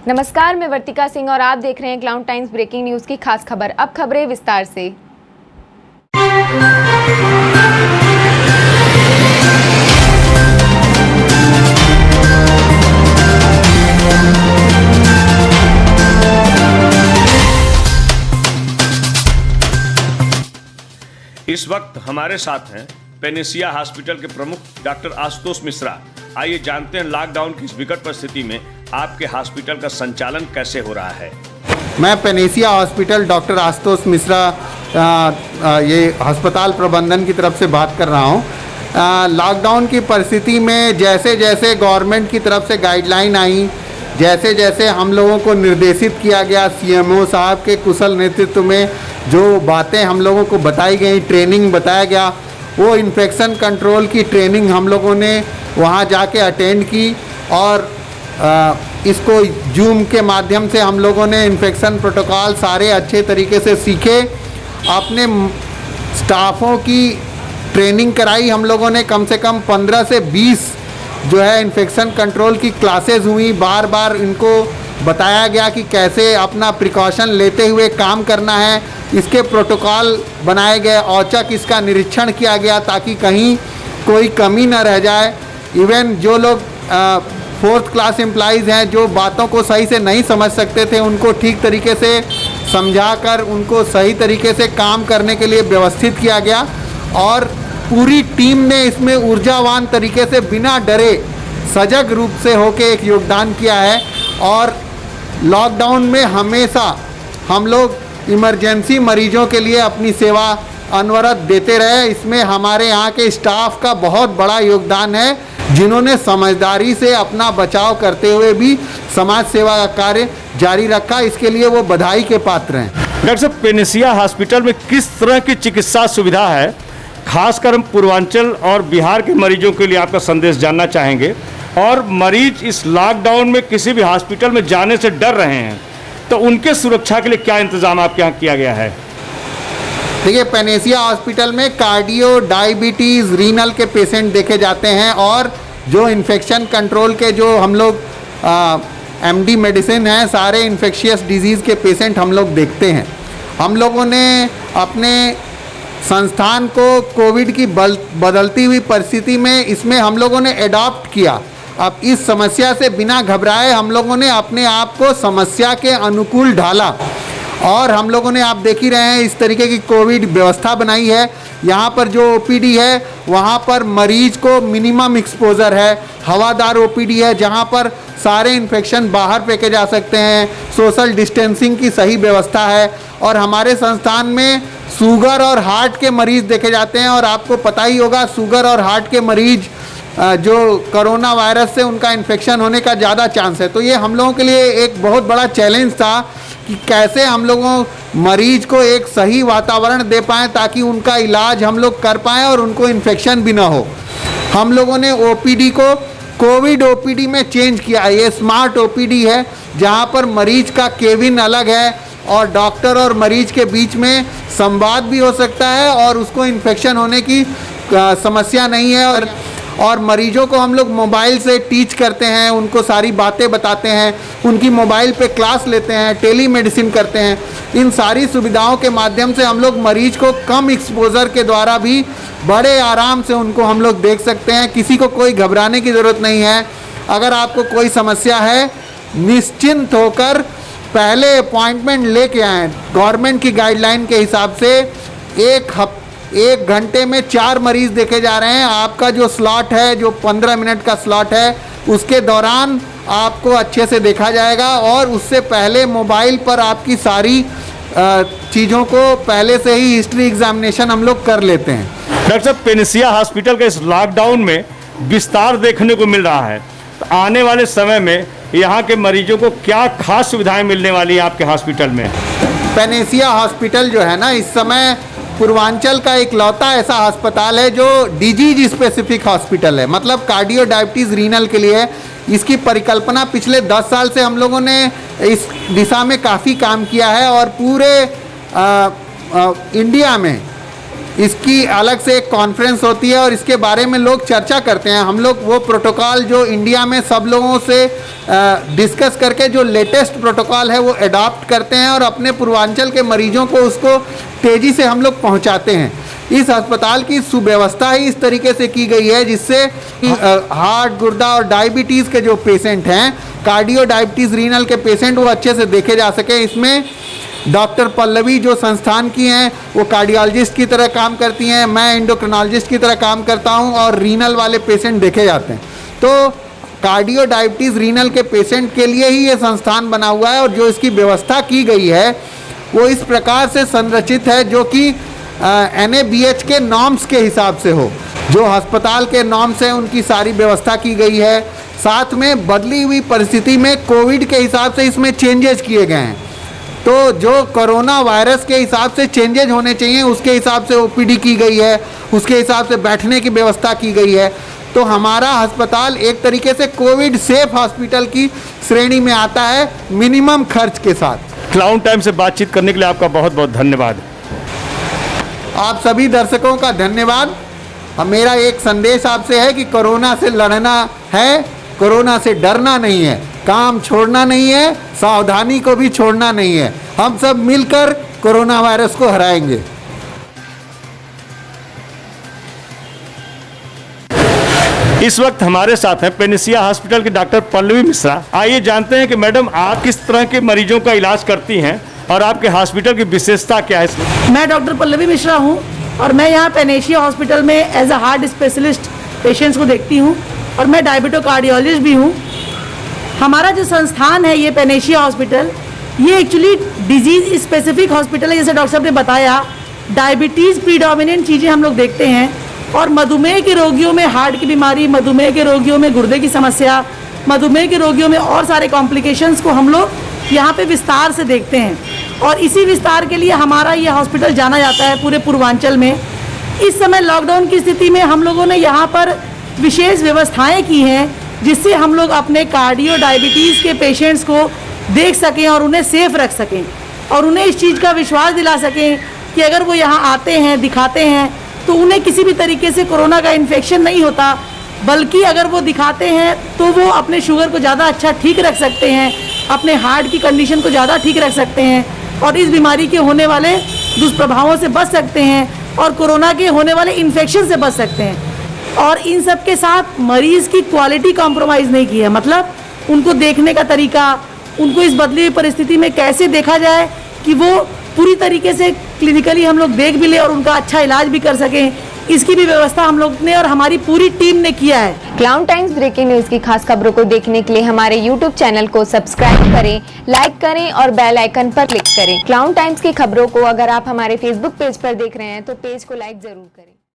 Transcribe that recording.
नमस्कार, मैं वर्तिका सिंह और आप देख रहे हैं क्लाउड टाइम्स ब्रेकिंग न्यूज की खास खबर। अब खबरें विस्तार से। इस वक्त हमारे साथ हैं पेनेसिया हॉस्पिटल के प्रमुख डॉक्टर आशुतोष मिश्रा। आइए जानते हैं लॉकडाउन की इस विकट परिस्थिति में आपके हॉस्पिटल का संचालन कैसे हो रहा है। मैं पेनेसिया हॉस्पिटल डॉक्टर आशुतोष मिश्रा ये अस्पताल प्रबंधन की तरफ से बात कर रहा हूँ। लॉकडाउन की परिस्थिति में जैसे जैसे गवर्नमेंट की तरफ से गाइडलाइन आई, जैसे जैसे हम लोगों को निर्देशित किया गया, सीएमओ साहब के कुशल नेतृत्व में जो बातें हम लोगों को बताई गई, ट्रेनिंग बताया गया, वो इन्फेक्शन कंट्रोल की ट्रेनिंग हम लोगों ने वहाँ जाके अटेंड की और इसको जूम के माध्यम से हम लोगों ने इन्फेक्शन प्रोटोकॉल सारे अच्छे तरीके से सीखे। अपने स्टाफों की ट्रेनिंग कराई हम लोगों ने, कम से कम 15 से 20 जो है इन्फेक्शन कंट्रोल की क्लासेस हुई। बार बार इनको बताया गया कि कैसे अपना प्रिकॉशन लेते हुए काम करना है। इसके प्रोटोकॉल बनाए गए, औचक इसका निरीक्षण किया गया ताकि कहीं कोई कमी न रह जाए। इवन जो लोग 4th क्लास एम्प्लॉइज़ हैं, जो बातों को सही से नहीं समझ सकते थे, उनको ठीक तरीके से समझाकर उनको सही तरीके से काम करने के लिए व्यवस्थित किया गया और पूरी टीम ने इसमें ऊर्जावान तरीके से बिना डरे सजग रूप से होके एक योगदान किया है। और लॉकडाउन में हमेशा हम लोग इमरजेंसी मरीजों के लिए अपनी सेवा अनवरत देते रहे। इसमें हमारे यहाँ के स्टाफ का बहुत बड़ा योगदान है, जिन्होंने समझदारी से अपना बचाव करते हुए भी समाज सेवा का कार्य जारी रखा। इसके लिए वो बधाई के पात्र हैं। डॉक्टर साहब, पेनेसिया हॉस्पिटल में किस तरह की चिकित्सा सुविधा है? खासकर हम पूर्वांचल और बिहार के मरीजों के लिए आपका संदेश जानना चाहेंगे। और मरीज इस लॉकडाउन में किसी भी हॉस्पिटल में जाने से डर रहे हैं, तो उनके सुरक्षा के लिए क्या इंतजाम आपके यहाँ किया गया है? देखिए, पेनेसिया हॉस्पिटल में कार्डियो, डायबिटीज़, रीनल के पेशेंट देखे जाते हैं और जो इन्फेक्शन कंट्रोल के जो हम लोग एमडी मेडिसिन हैं, सारे इन्फेक्शियस डिजीज़ के पेशेंट हम लोग देखते हैं। हम लोगों ने अपने संस्थान को कोविड की बदलती हुई परिस्थिति में इसमें हम लोगों ने एडॉप्ट किया। अब इस समस्या से बिना घबराए हम लोगों ने अपने आप को समस्या के अनुकूल ढाला और हम लोगों ने, आप देख ही रहे हैं, इस तरीके की कोविड व्यवस्था बनाई है। यहाँ पर जो ओपीडी है वहाँ पर मरीज को मिनिमम एक्सपोजर है, हवादार ओपीडी है जहाँ पर सारे इन्फेक्शन बाहर फेंके जा सकते हैं, सोशल डिस्टेंसिंग की सही व्यवस्था है। और हमारे संस्थान में शुगर और हार्ट के मरीज़ देखे जाते हैं और आपको पता ही होगा, शुगर और हार्ट के मरीज़ जो कोरोना वायरस से उनका इन्फेक्शन होने का ज़्यादा चांस है। तो ये हम लोगों के लिए एक बहुत बड़ा चैलेंज था कि कैसे हम लोगों मरीज को एक सही वातावरण दे पाएँ ताकि उनका इलाज हम लोग कर पाएँ और उनको इन्फेक्शन भी ना हो। हम लोगों ने ओपीडी को कोविड ओपीडी में चेंज किया। ये स्मार्ट ओपीडी है जहाँ पर मरीज का केबिन अलग है और डॉक्टर और मरीज के बीच में संवाद भी हो सकता है और उसको इन्फेक्शन होने की समस्या नहीं है। और मरीजों को हम लोग मोबाइल से टीच करते हैं, उनको सारी बातें बताते हैं, उनकी मोबाइल पे क्लास लेते हैं, टेली मेडिसिन करते हैं। इन सारी सुविधाओं के माध्यम से हम लोग मरीज को कम एक्सपोजर के द्वारा भी बड़े आराम से उनको हम लोग देख सकते हैं। किसी को कोई घबराने की ज़रूरत नहीं है। अगर आपको कोई समस्या है, निश्चिंत होकर पहले अपॉइंटमेंट लेके आएँ। गवर्नमेंट की गाइडलाइन के हिसाब से एक घंटे में 4 मरीज़ देखे जा रहे हैं। आपका जो स्लॉट है, जो 15 मिनट का स्लॉट है, उसके दौरान आपको अच्छे से देखा जाएगा और उससे पहले मोबाइल पर आपकी सारी चीज़ों को पहले से ही हिस्ट्री एग्जामिनेशन हम लोग कर लेते हैं। डॉक्टर साहब, पेनेसिया हॉस्पिटल के इस लॉकडाउन में विस्तार देखने को मिल रहा है, तो आने वाले समय में यहाँ के मरीजों को क्या खास सुविधाएं मिलने वाली हैं आपके हॉस्पिटल में? पेनेसिया हॉस्पिटल जो है ना, इस समय पूर्वांचल का इकलौता ऐसा अस्पताल है जो डिजीज स्पेसिफिक हॉस्पिटल है, मतलब कार्डियो, डायबिटीज़, रीनल के लिए। इसकी परिकल्पना पिछले 10 साल से हम लोगों ने इस दिशा में काफ़ी काम किया है और पूरे इंडिया में इसकी अलग से एक कॉन्फ्रेंस होती है और इसके बारे में लोग चर्चा करते हैं। हम लोग वो प्रोटोकॉल जो इंडिया में सब लोगों से डिस्कस करके जो लेटेस्ट प्रोटोकॉल है वो अडॉप्ट करते हैं और अपने पूर्वांचल के मरीजों को उसको तेज़ी से हम लोग पहुंचाते हैं। इस अस्पताल की सुव्यवस्था ही इस तरीके से की गई है जिससे हार्ट, गुर्दा और डायबिटीज़ के जो पेशेंट हैं, कार्डियो, डायबिटीज़, रीनल के पेशेंट, वो अच्छे से देखे जा सके। इसमें डॉक्टर पल्लवी जो संस्थान की हैं वो कार्डियोलॉजिस्ट की तरह काम करती हैं, मैं एंडोक्रिनोलॉजिस्ट की तरह काम करता हूं और रीनल वाले पेशेंट देखे जाते हैं। तो कार्डियो, डायबिटीज़, रीनल के पेशेंट के लिए ही ये संस्थान बना हुआ है और जो इसकी व्यवस्था की गई है वो इस प्रकार से संरचित है जो कि NABH के नॉर्म्स के हिसाब से हो। जो अस्पताल के नॉर्म्स हैं उनकी सारी व्यवस्था की गई है। साथ में बदली हुई परिस्थिति में कोविड के हिसाब से इसमें चेंजेस किए गए हैं। तो जो कोरोना वायरस के हिसाब से चेंजेज होने चाहिए उसके हिसाब से OPD की गई है, उसके हिसाब से बैठने की व्यवस्था की गई है। तो हमारा अस्पताल एक तरीके से कोविड सेफ हॉस्पिटल की श्रेणी में आता है मिनिमम खर्च के साथ। क्लाउन टाइम से बातचीत करने के लिए आपका बहुत बहुत धन्यवाद। आप सभी दर्शकों का धन्यवाद। मेरा एक संदेश आपसे है कि कोरोना से लड़ना है, कोरोना से डरना नहीं है, काम छोड़ना नहीं है, सावधानी को भी छोड़ना नहीं है। हम सब मिलकर कोरोना वायरस को हराएंगे। इस वक्त हमारे साथ हैं पेनेसिया हॉस्पिटल के डॉक्टर पल्लवी मिश्रा। आइए जानते हैं कि मैडम आप किस तरह के मरीजों का इलाज करती हैं और आपके हॉस्पिटल की विशेषता क्या है। मैं डॉक्टर पल्लवी मिश्रा हूं और मैं यहाँ पेनेसिया हॉस्पिटल में as a heart specialist patients को देखती हूं और मैं डायबिटो कार्डियोलॉजिस्ट भी हूं। हमारा जो संस्थान है ये पेनेसिया हॉस्पिटल, ये एक्चुअली डिजीज़ स्पेसिफिक हॉस्पिटल है। जैसे डॉक्टर साहब ने बताया, डायबिटीज़ प्रीडोमिनेंट चीज़ें हम लोग देखते हैं और मधुमेह के रोगियों में हार्ट की बीमारी, मधुमेह के रोगियों में गुर्दे की समस्या, मधुमेह के रोगियों में और सारे कॉम्प्लिकेशंस को हम लोग यहाँ पे विस्तार से देखते हैं और इसी विस्तार के लिए हमारा ये हॉस्पिटल जाना जाता है पूरे पूर्वांचल में। इस समय लॉकडाउन की स्थिति में हम लोगों ने यहाँ पर विशेष व्यवस्थाएं की हैं जिससे हम लोग अपने कार्डियो, डायबिटीज़ के पेशेंट्स को देख सकें और उन्हें सेफ रख सकें और उन्हें इस चीज़ का विश्वास दिला सकें कि अगर वो यहाँ आते हैं, दिखाते हैं तो उन्हें किसी भी तरीके से कोरोना का इन्फेक्शन नहीं होता, बल्कि अगर वो दिखाते हैं तो वो अपने शुगर को ज़्यादा अच्छा ठीक रख सकते हैं, अपने हार्ट की कंडीशन को ज़्यादा ठीक रख सकते हैं और इस बीमारी के होने वाले दुष्प्रभावों से बच सकते हैं और कोरोना के होने वाले इन्फेक्शन से बच सकते हैं। और इन सब के साथ मरीज़ की क्वालिटी कॉम्प्रोमाइज़ नहीं की है, मतलब उनको देखने का तरीका, उनको इस बदली हुई परिस्थिति में कैसे देखा जाए कि वो पूरी तरीके से क्लिनिकली हम लोग देख भी ले और उनका अच्छा इलाज भी कर सकें, इसकी भी व्यवस्था हम लोग ने और हमारी पूरी टीम ने किया है। क्लाउन टाइम्स ब्रेकिंग न्यूज की खास खबरों को देखने के लिए हमारे YouTube चैनल को सब्सक्राइब करें, लाइक करें और बेल आइकन पर क्लिक करें। क्लाउन टाइम्स की खबरों को अगर आप हमारे Facebook पेज पर देख रहे हैं तो पेज को लाइक जरूर करें।